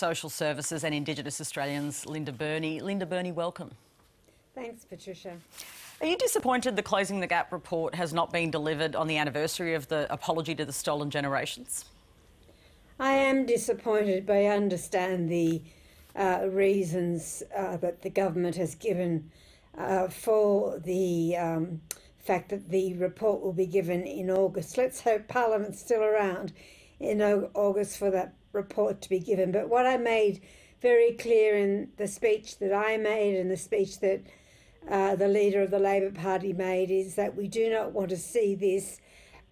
Social Services and Indigenous Australians, Linda Burney. Linda Burney, welcome. Thanks, Patricia. Are you disappointed the Closing the Gap report has not been delivered on the anniversary of the apology to the stolen generations? I am disappointed, but I understand the reasons that the government has given for the fact that the report will be given in August. Let's hope Parliament's still around in August for that report to be given. But what I made very clear in the speech that I made and the speech that the leader of the Labor Party made is that we do not want to see this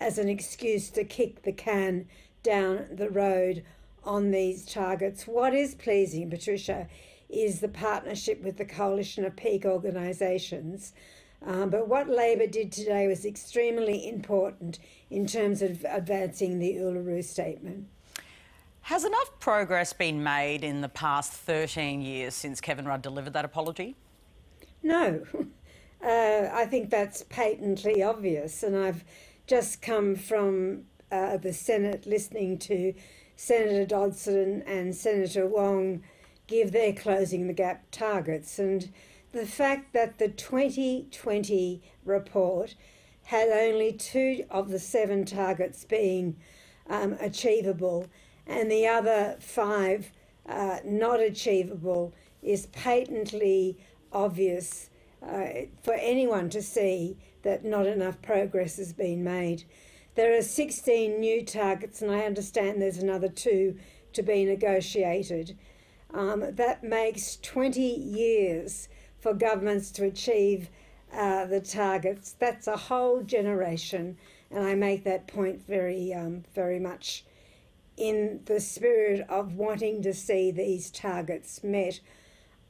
as an excuse to kick the can down the road on these targets. What is pleasing, Patricia, is the partnership with the coalition of peak organisations. But what Labor did today was extremely important in terms of advancing the Uluru Statement. Has enough progress been made in the past 13 years since Kevin Rudd delivered that apology? No. I think that's patently obvious, and I've just come from the Senate listening to Senator Dodson and Senator Wong give their Closing the Gap targets, and the fact that the 2020 report had only 2 of the 7 targets being achievable and the other 5 not achievable is patently obvious for anyone to see that not enough progress has been made. There are 16 new targets, and I understand there's another 2 to be negotiated. That makes 20 years for governments to achieve the targets. That's a whole generation, and I make that point very much in the spirit of wanting to see these targets met.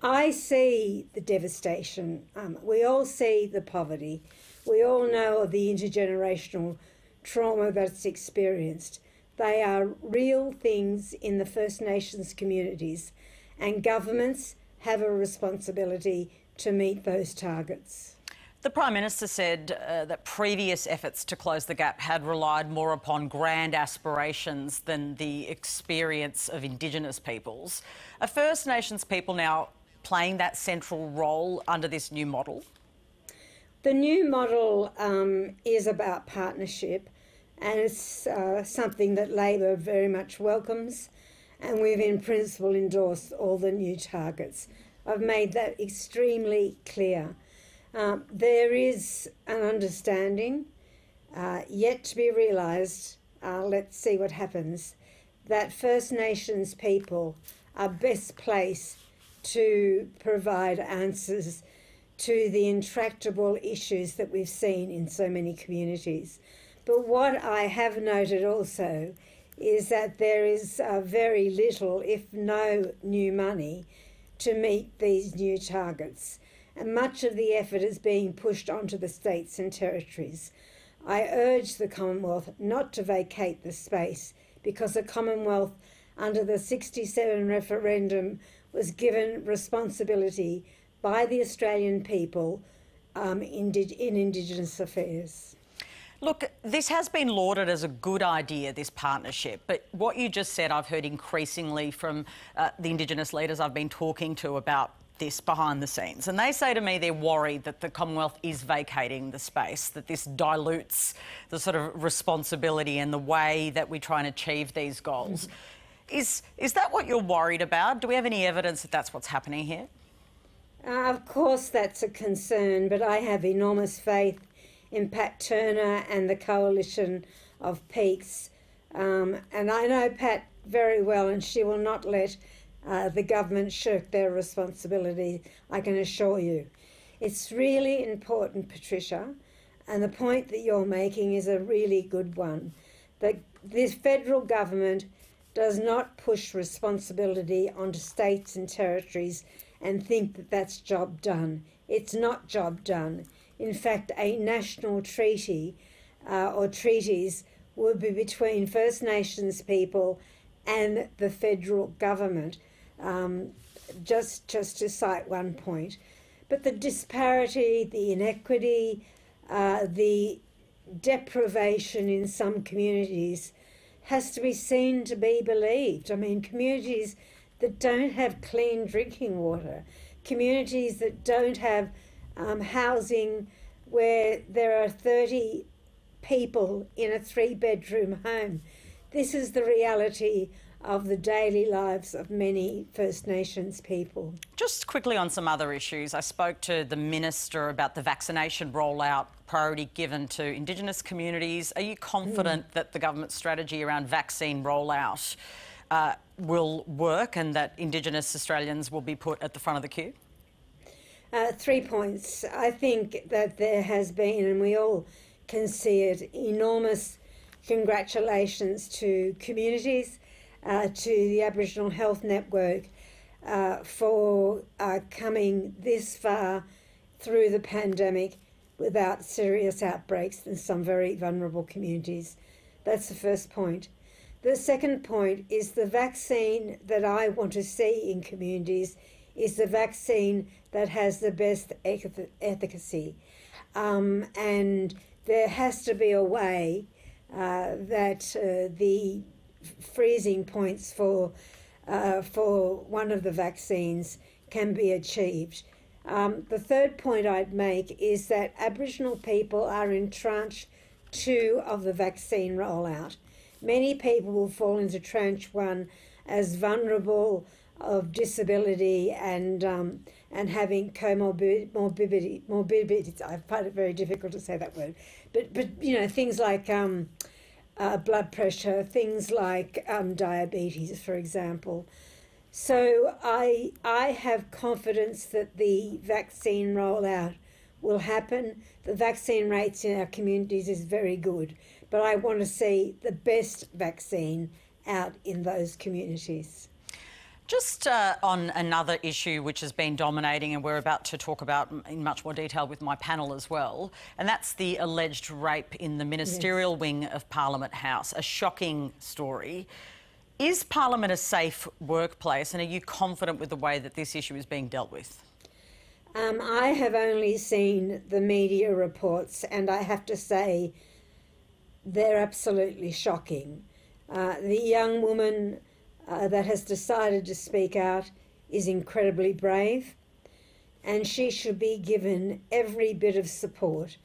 I see the devastation. We all see the poverty. We all know of the intergenerational trauma that's experienced. They are real things in the First Nations communities, and governments have a responsibility to meet those targets. The Prime Minister said that previous efforts to close the gap had relied more upon grand aspirations than the experience of Indigenous peoples. Are First Nations people now playing that central role under this new model? The new model is about partnership, and it's something that Labor very much welcomes, and we've in principle endorsed all the new targets. I've made that extremely clear. There is an understanding yet to be realised, let's see what happens, that First Nations people are best placed to provide answers to the intractable issues that we've seen in so many communities. But what I have noted also is that there is very little, if no, new money to meet these new targets. And much of the effort is being pushed onto the states and territories. I urge the Commonwealth not to vacate the space, because the Commonwealth under the 67 referendum was given responsibility by the Australian people in Indigenous affairs. Look, this has been lauded as a good idea, this partnership, but what you just said I've heard increasingly from the Indigenous leaders I've been talking to about this behind the scenes, and they say to me they're worried that the Commonwealth is vacating the space, that this dilutes the sort of responsibility and the way that we try and achieve these goals. Is that what you're worried about? Do we have any evidence that that's what's happening here? Of course that's a concern, but I have enormous faith in Pat Turner and the coalition of peaks. And I know Pat very well, and she will not let the government shirk their responsibility, I can assure you. It's really important, Patricia, and the point that you're making is a really good one, that this federal government does not push responsibility onto states and territories and think that that's job done. It's not job done. In fact, a national treaty or treaties would be between First Nations people and the federal government, just to cite one point. But the disparity, the inequity, the deprivation in some communities has to be seen to be believed. I mean, communities that don't have clean drinking water, communities that don't have housing where there are 30 people in a 3-bedroom home. This is the reality of the daily lives of many First Nations people. Just quickly on some other issues, I spoke to the Minister about the vaccination rollout, priority given to Indigenous communities. Are you confident that the government strategy around vaccine rollout will work and that Indigenous Australians will be put at the front of the queue? 3 points. I think that there has been, and we all can see it, enormous congratulations to communities, to the Aboriginal Health Network for coming this far through the pandemic without serious outbreaks in some very vulnerable communities. That's the first point. The second point is the vaccine that I want to see in communities is the vaccine that has the best efficacy. And there has to be a way that the freezing points for one of the vaccines can be achieved. The third point I'd make is that Aboriginal people are in tranche 2 of the vaccine rollout. Many people will fall into tranche 1 as vulnerable, of disability and having morbidities. I find it very difficult to say that word, but you know, things like blood pressure, things like diabetes, for example. So I have confidence that the vaccine rollout will happen. The vaccine rates in our communities is very good, but I want to see the best vaccine out in those communities. Just on another issue which has been dominating and we're about to talk about in much more detail with my panel as well, and that's the alleged rape in the ministerial wing of Parliament House, a shocking story. Is Parliament a safe workplace, and are you confident with the way that this issue is being dealt with? I have only seen the media reports, and I have to say they're absolutely shocking. The young woman that has decided to speak out is incredibly brave, and she should be given every bit of support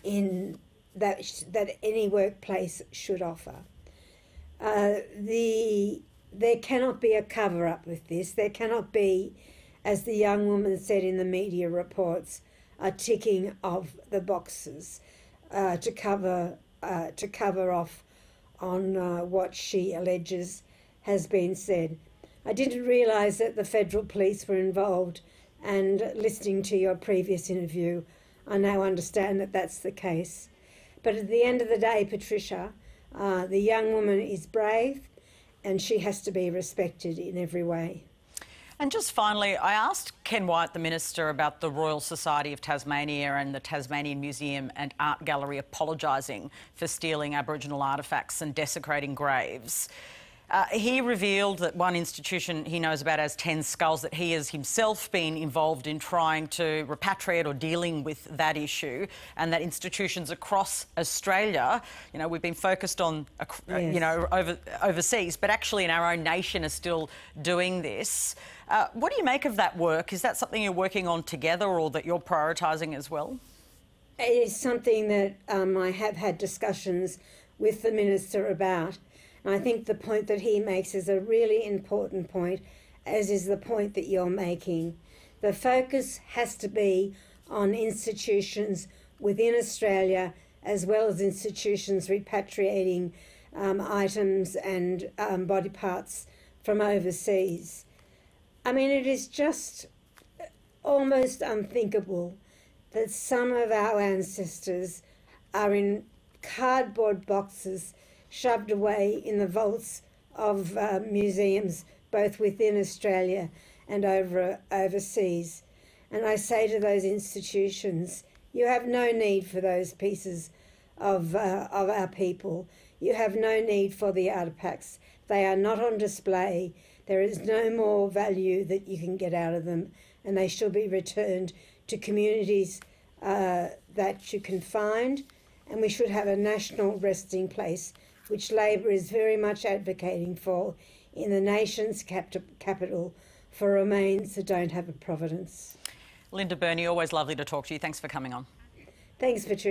in that any workplace should offer. There cannot be a cover-up with this. There cannot be, as the young woman said in the media reports, a ticking of the boxes to cover off on what she alleges has been said. I didn't realise that the federal police were involved, and listening to your previous interview, I now understand that that's the case. But at the end of the day, Patricia, the young woman is brave and she has to be respected in every way. And just finally, I asked Ken Wyatt, the Minister, about the Royal Society of Tasmania and the Tasmanian Museum and Art Gallery apologising for stealing Aboriginal artefacts and desecrating graves. He revealed that one institution he knows about has 10 skulls, that he has himself been involved in trying to repatriate or dealing with that issue, and that institutions across Australia, you know, we've been focused on, you know, overseas, but actually in our own nation are still doing this. What do you make of that work? Is that something you're working on together or that you're prioritising as well? It is something that I have had discussions with the Minister about. I think the point that he makes is a really important point, as is the point that you're making. The focus has to be on institutions within Australia as well as institutions repatriating items and body parts from overseas. I mean, it is just almost unthinkable that some of our ancestors are in cardboard boxes shoved away in the vaults of museums, both within Australia and overseas. And I say to those institutions, you have no need for those pieces of our people. You have no need for the artefacts. They are not on display. There is no more value that you can get out of them, and they should be returned to communities that you can find, and we should have a national resting place, which Labor is very much advocating for in the nation's capital for Remains that don't have a providence. Linda Burney, always lovely to talk to you. Thanks for coming on. Thanks, Patricia.